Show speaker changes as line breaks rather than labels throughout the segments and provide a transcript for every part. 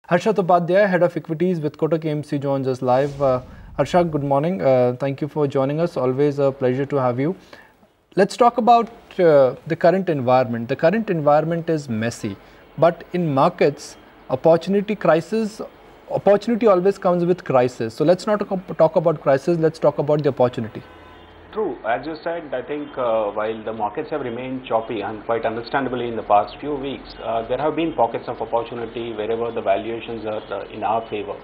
Harshad Upadhyay, Head of Equities with Kotak AMC, joins us live. Harshad, good morning. Thank you for joining us. Always a pleasure to have you. Let's talk about the current environment. The current environment is messy, but in markets, opportunity always comes with crisis. So let's not talk about crisis, let's talk about the opportunity.
True. As you said, I think while the markets have remained choppy and quite understandably in the past few weeks, there have been pockets of opportunity wherever the valuations are in our favor.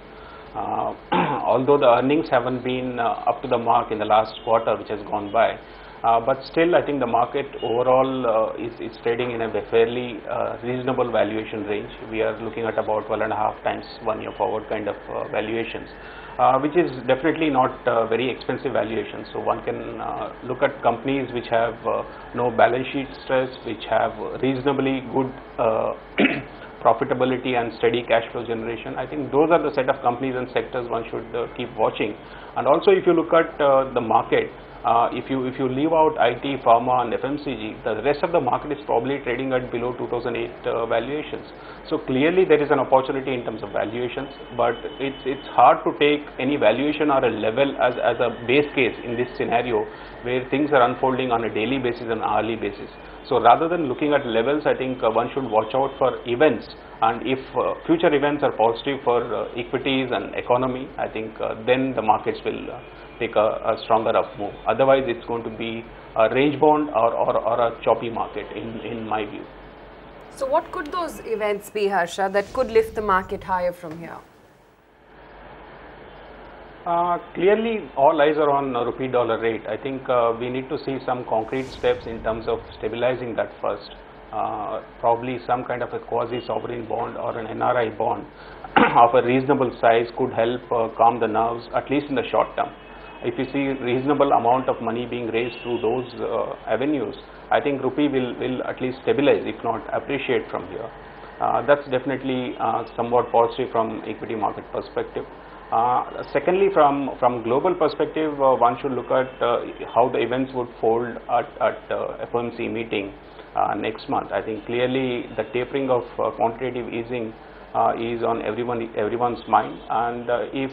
Although the earnings haven't been up to the mark in the last quarter which has gone by, but still I think the market overall is trading in a fairly reasonable valuation range. We are looking at about 12.5 times 1 year forward kind of valuations. Which is definitely not very expensive valuation. So one can look at companies which have no balance sheet stress, which have reasonably good profitability and steady cash flow generation. I think those are the set of companies and sectors one should keep watching. And also if you look at the market, if you leave out IT, pharma and FMCG, the rest of the market is probably trading at below 2008 valuations. So clearly there is an opportunity in terms of valuations, but it's hard to take any valuation or a level as a base case in this scenario where things are unfolding on a daily basis and hourly basis. So rather than looking at levels, I think one should watch out for events, and if future events are positive for equities and economy, I think then the markets will take a stronger up move. Otherwise it's going to be a range bound or a choppy market in my view.
So what could those events be, Harsha, that could lift the market higher from here?
Clearly all eyes are on rupee dollar rate. I think we need to see some concrete steps in terms of stabilizing that first. Probably some kind of a quasi sovereign bond or an NRI bond of a reasonable size could help calm the nerves, at least in the short term. If you see reasonable amount of money being raised through those avenues, I think rupee will at least stabilize, if not appreciate from here. That's definitely somewhat positive from equity market perspective. Secondly, from global perspective, one should look at how the events would fold at FOMC meeting next month. I think clearly the tapering of quantitative easing is on everyone's mind, and if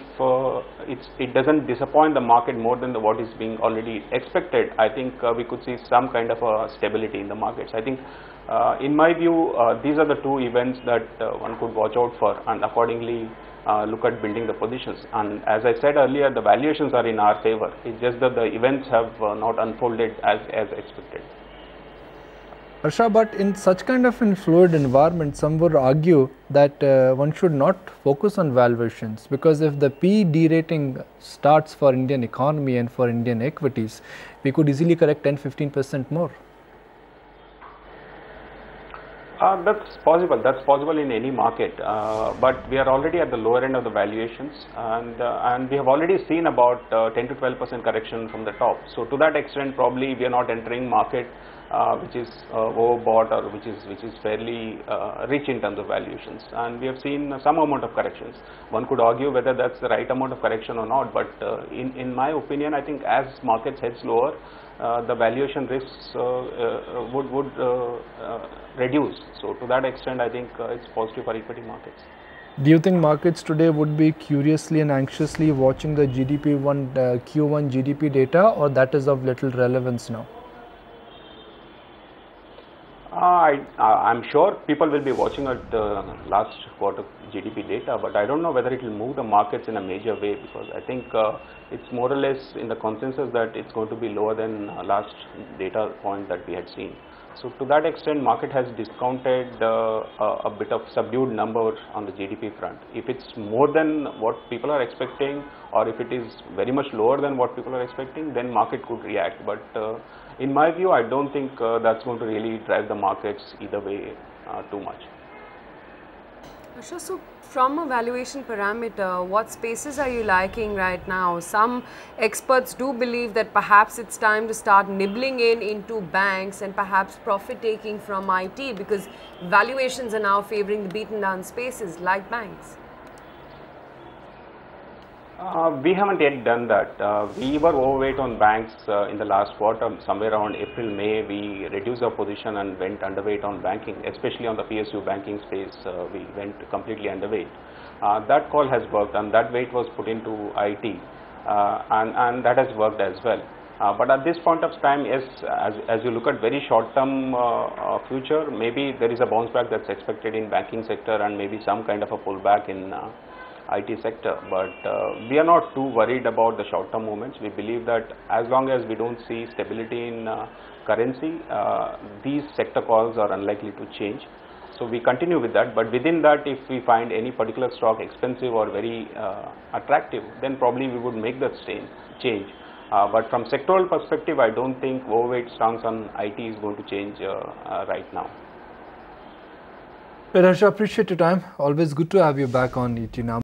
it doesn't disappoint the market more than what is being already expected, I think we could see some kind of a stability in the markets. I think in my view these are the two events that one could watch out for, and accordingly look at building the positions. And as I said earlier, the valuations are in our favor. It's just that the events have not unfolded as expected.
Harsha, but in such kind of a fluid environment, some would argue that one should not focus on valuations, because if the P derating starts for Indian economy and for Indian equities, we could easily correct 10-15% more.
That's possible. That's possible in any market, but we are already at the lower end of the valuations, and we have already seen about 10 to 12% correction from the top. So to that extent, probably we are not entering market which is overbought or which is fairly rich in terms of valuations, and we have seen some amount of corrections. One could argue whether that's the right amount of correction or not, but in my opinion, I think as markets heads lower, the valuation risks would reduce. So to that extent, I think it's positive for equity markets.
Do you think markets today would be curiously and anxiously watching the Q1 GDP data, or that is of little relevance now?
I'm sure people will be watching at the last quarter GDP data, but I don't know whether it will move the markets in a major way, because I think it's more or less in the consensus that it's going to be lower than last data point that we had seen. So to that extent, market has discounted a bit of subdued number on the GDP front. If it's more than what people are expecting, or if it is very much lower than what people are expecting, then market could react. But in my view, I don't think that's going to really drive the markets either way too much.
Harsha, so from a valuation parameter, what spaces are you liking right now? Some experts do believe that perhaps it's time to start nibbling into banks and perhaps profit taking from IT, because valuations are now favoring the beaten down spaces like banks.
We haven't yet done that. We were overweight on banks in the last quarter. Somewhere around April, May, we reduced our position and went underweight on banking, especially on the PSU banking space. We went completely underweight. That call has worked, and that weight was put into IT, and that has worked as well. But at this point of time, yes, as you look at very short-term future, maybe there is a bounce back that's expected in banking sector and maybe some kind of a pullback in IT sector. But we are not too worried about the short-term movements. We believe that as long as we don't see stability in currency, these sector calls are unlikely to change. So we continue with that, but within that, if we find any particular stock expensive or very attractive, then probably we would make that change. But from sectoral perspective, I don't think overweight stance on IT is going to change right now.
Harsha, appreciate your time. Always good to have you back on ET Now.